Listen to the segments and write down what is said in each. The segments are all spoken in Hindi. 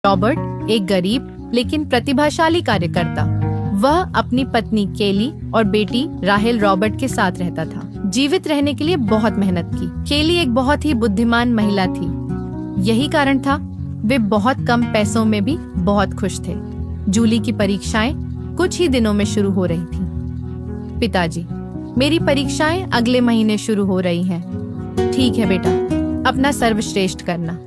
रॉबर्ट एक गरीब लेकिन प्रतिभाशाली कार्यकर्ता। वह अपनी पत्नी केली और बेटी राहेल रॉबर्ट के साथ रहता था। जीवित रहने के लिए बहुत मेहनत की। केली एक बहुत ही बुद्धिमान महिला थी। यही कारण था वे बहुत कम पैसों में भी बहुत खुश थे। जूली की परीक्षाएं कुछ ही दिनों में शुरू हो रही थी। पिताजी, मेरी परीक्षाएं अगले महीने शुरू हो रही हैं। ठीक है बेटा, अपना सर्वश्रेष्ठ करना।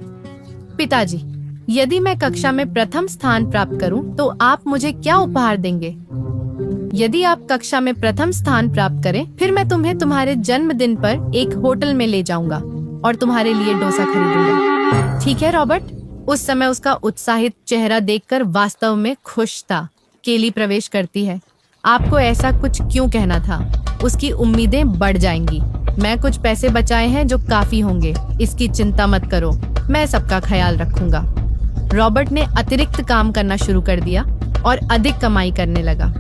पिताजी, यदि मैं कक्षा में प्रथम स्थान प्राप्त करूं, तो आप मुझे क्या उपहार देंगे? यदि आप कक्षा में प्रथम स्थान प्राप्त करें, फिर मैं तुम्हें तुम्हारे जन्मदिन पर एक होटल में ले जाऊंगा और तुम्हारे लिए डोसा खरीदूंगा। ठीक है रॉबर्ट। उस समय उसका उत्साहित चेहरा देखकर वास्तव में खुश था। केली प्रवेश करती है। आपको ऐसा कुछ क्यों कहना था? उसकी उम्मीदें बढ़ जाएंगी। मैं कुछ पैसे बचाए हैं जो काफी होंगे। इसकी चिंता मत करो, मैं सबका ख्याल रखूंगा। रॉबर्ट ने अतिरिक्त काम करना शुरू कर दिया और अधिक कमाई करने लगा।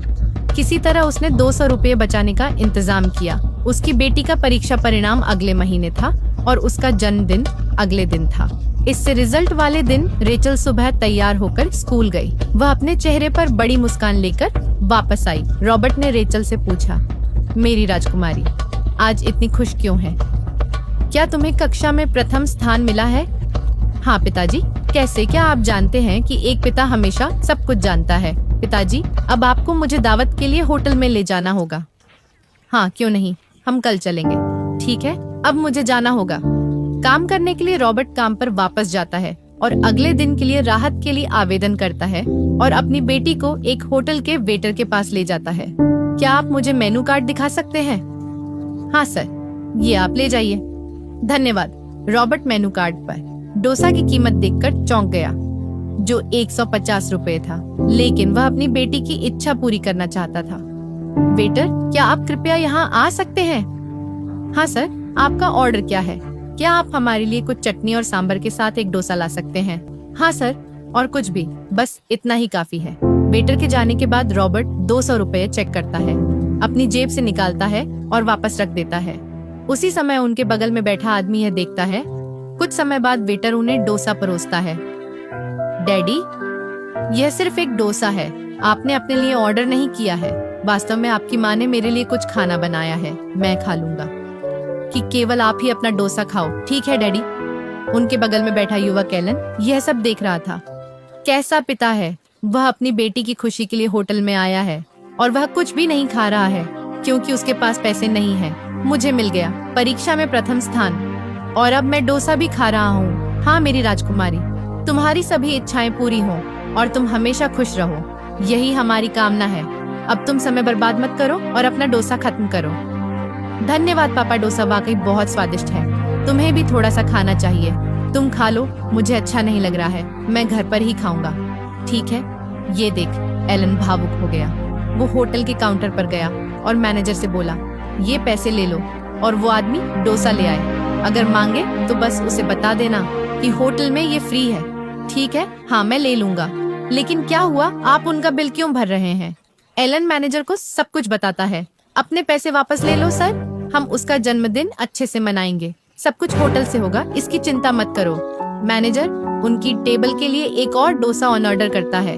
किसी तरह उसने 200 रुपये बचाने का इंतजाम किया। उसकी बेटी का परीक्षा परिणाम अगले महीने था और उसका जन्मदिन अगले दिन था। इससे रिजल्ट वाले दिन रेचल सुबह तैयार होकर स्कूल गई। वह अपने चेहरे पर बड़ी मुस्कान लेकर वापस आई। रॉबर्ट ने रेचल से पूछा, मेरी राजकुमारी, आज इतनी खुश क्यों है? क्या तुम्हें कक्षा में प्रथम स्थान मिला है? हाँ पिताजी। कैसे? क्या आप जानते हैं कि एक पिता हमेशा सब कुछ जानता है? पिताजी, अब आपको मुझे दावत के लिए होटल में ले जाना होगा। हाँ, क्यों नहीं, हम कल चलेंगे। ठीक है, अब मुझे जाना होगा। काम करने के लिए रॉबर्ट काम पर वापस जाता है और अगले दिन के लिए राहत के लिए आवेदन करता है और अपनी बेटी को एक होटल के वेटर के पास ले जाता है। क्या आप मुझे मेनू कार्ड दिखा सकते हैं? हाँ सर, ये आप ले जाइए। धन्यवाद। रॉबर्ट मेनू कार्ड पर डोसा की कीमत देखकर चौंक गया, जो 150 रुपए था, लेकिन वह अपनी बेटी की इच्छा पूरी करना चाहता था। वेटर, क्या आप कृपया यहाँ आ सकते हैं? हाँ सर, आपका ऑर्डर क्या है? क्या आप हमारे लिए कुछ चटनी और सांभर के साथ एक डोसा ला सकते हैं? हाँ सर, और कुछ भी, बस इतना ही काफी है। वेटर के जाने के बाद रॉबर्ट 200 रुपए चेक करता है, अपनी जेब से निकालता है और वापस रख देता है। उसी समय उनके बगल में बैठा आदमी यह देखता है। कुछ समय बाद वेटर उन्हें डोसा परोसता है। डैडी, यह सिर्फ एक डोसा है। आपने अपने लिए ऑर्डर नहीं किया है। वास्तव में आपकी माँ ने मेरे लिए कुछ खाना बनाया है, मैं खा लूंगा। कि केवल आप ही अपना डोसा खाओ। ठीक है डैडी। उनके बगल में बैठा युवक एलन यह सब देख रहा था। कैसा पिता है? वह अपनी बेटी की खुशी के लिए होटल में आया है और वह कुछ भी नहीं खा रहा है क्योंकि उसके पास पैसे नहीं है। मुझे मिल गया परीक्षा में प्रथम स्थान और अब मैं डोसा भी खा रहा हूँ। हाँ मेरी राजकुमारी, तुम्हारी सभी इच्छाएं पूरी हों और तुम हमेशा खुश रहो, यही हमारी कामना है। अब तुम समय बर्बाद मत करो और अपना डोसा खत्म करो। धन्यवाद पापा, डोसा वाकई बहुत स्वादिष्ट है। तुम्हें भी थोड़ा सा खाना चाहिए। तुम खा लो, मुझे अच्छा नहीं लग रहा है, मैं घर पर ही खाऊंगा। ठीक है, ये देख। एलन भावुक हो गया। वो होटल के काउंटर पर गया और मैनेजर से बोला, ये पैसे ले लो। और वो आदमी डोसा ले आए। अगर मांगे तो बस उसे बता देना कि होटल में ये फ्री है। ठीक है, हाँ मैं ले लूंगा। लेकिन क्या हुआ, आप उनका बिल क्यों भर रहे हैं? एलन मैनेजर को सब कुछ बताता है। अपने पैसे वापस ले लो सर, हम उसका जन्मदिन अच्छे से मनाएंगे। सब कुछ होटल से होगा, इसकी चिंता मत करो। मैनेजर उनकी टेबल के लिए एक और डोसा ऑन ऑर्डर करता है।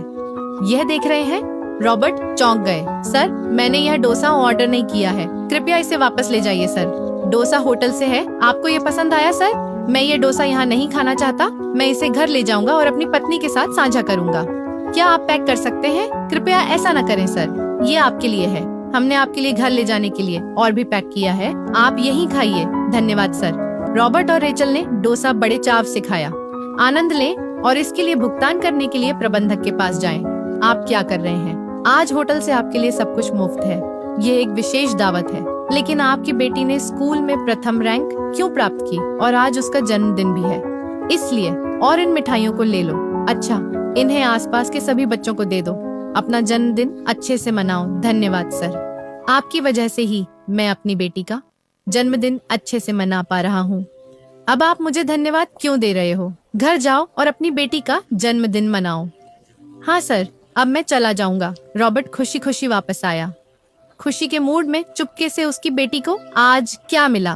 यह देख रहे हैं? रॉबर्ट चौंक गए। सर, मैंने यह डोसा ऑर्डर नहीं किया है, कृपया इसे वापस ले जाइए सर। डोसा होटल से है, आपको ये पसंद आया सर? मैं ये डोसा यहाँ नहीं खाना चाहता, मैं इसे घर ले जाऊंगा और अपनी पत्नी के साथ साझा करूंगा। क्या आप पैक कर सकते हैं? कृपया ऐसा न करें सर, ये आपके लिए है। हमने आपके लिए घर ले जाने के लिए और भी पैक किया है, आप यहीं खाइए। धन्यवाद सर। रॉबर्ट और रेचल ने डोसा बड़े चाव से खाया। आनंद लें और इसके लिए भुगतान करने के लिए प्रबंधक के पास जाएं। आप क्या कर रहे हैं? आज होटल से आपके लिए सब कुछ मुफ्त है। ये एक विशेष दावत है, लेकिन आपकी बेटी ने स्कूल में प्रथम रैंक क्यों प्राप्त की और आज उसका जन्मदिन भी है, इसलिए। और इन मिठाइयों को ले लो। अच्छा, इन्हें आसपास के सभी बच्चों को दे दो। अपना जन्मदिन अच्छे से मनाओ। धन्यवाद सर, आपकी वजह से ही मैं अपनी बेटी का जन्मदिन अच्छे से मना पा रहा हूँ। अब आप मुझे धन्यवाद क्यों दे रहे हो? घर जाओ और अपनी बेटी का जन्मदिन मनाओ। हाँ सर, अब मैं चला जाऊंगा। रॉबर्ट खुशी खुशी वापस आया। खुशी के मूड में चुपके से उसकी बेटी को आज क्या मिला?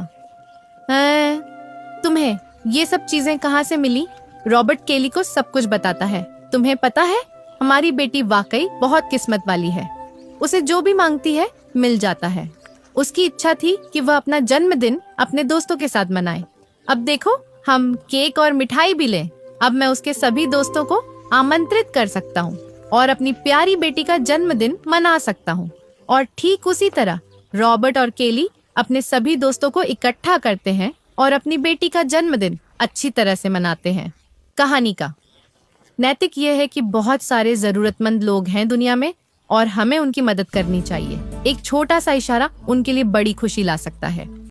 तुम्हें ये सब चीजें कहाँ से मिली? रॉबर्ट केली को सब कुछ बताता है। तुम्हें पता है, हमारी बेटी वाकई बहुत किस्मत वाली है। उसे जो भी मांगती है मिल जाता है। उसकी इच्छा थी कि वह अपना जन्मदिन अपने दोस्तों के साथ मनाए। अब देखो, हम केक और मिठाई भी लें। अब मैं उसके सभी दोस्तों को आमंत्रित कर सकता हूँ और अपनी प्यारी बेटी का जन्मदिन मना सकता हूँ। और ठीक उसी तरह रॉबर्ट और केली अपने सभी दोस्तों को इकट्ठा करते हैं और अपनी बेटी का जन्मदिन अच्छी तरह से मनाते हैं। कहानी का नैतिक यह है कि बहुत सारे जरूरतमंद लोग हैं दुनिया में और हमें उनकी मदद करनी चाहिए। एक छोटा सा इशारा उनके लिए बड़ी खुशी ला सकता है।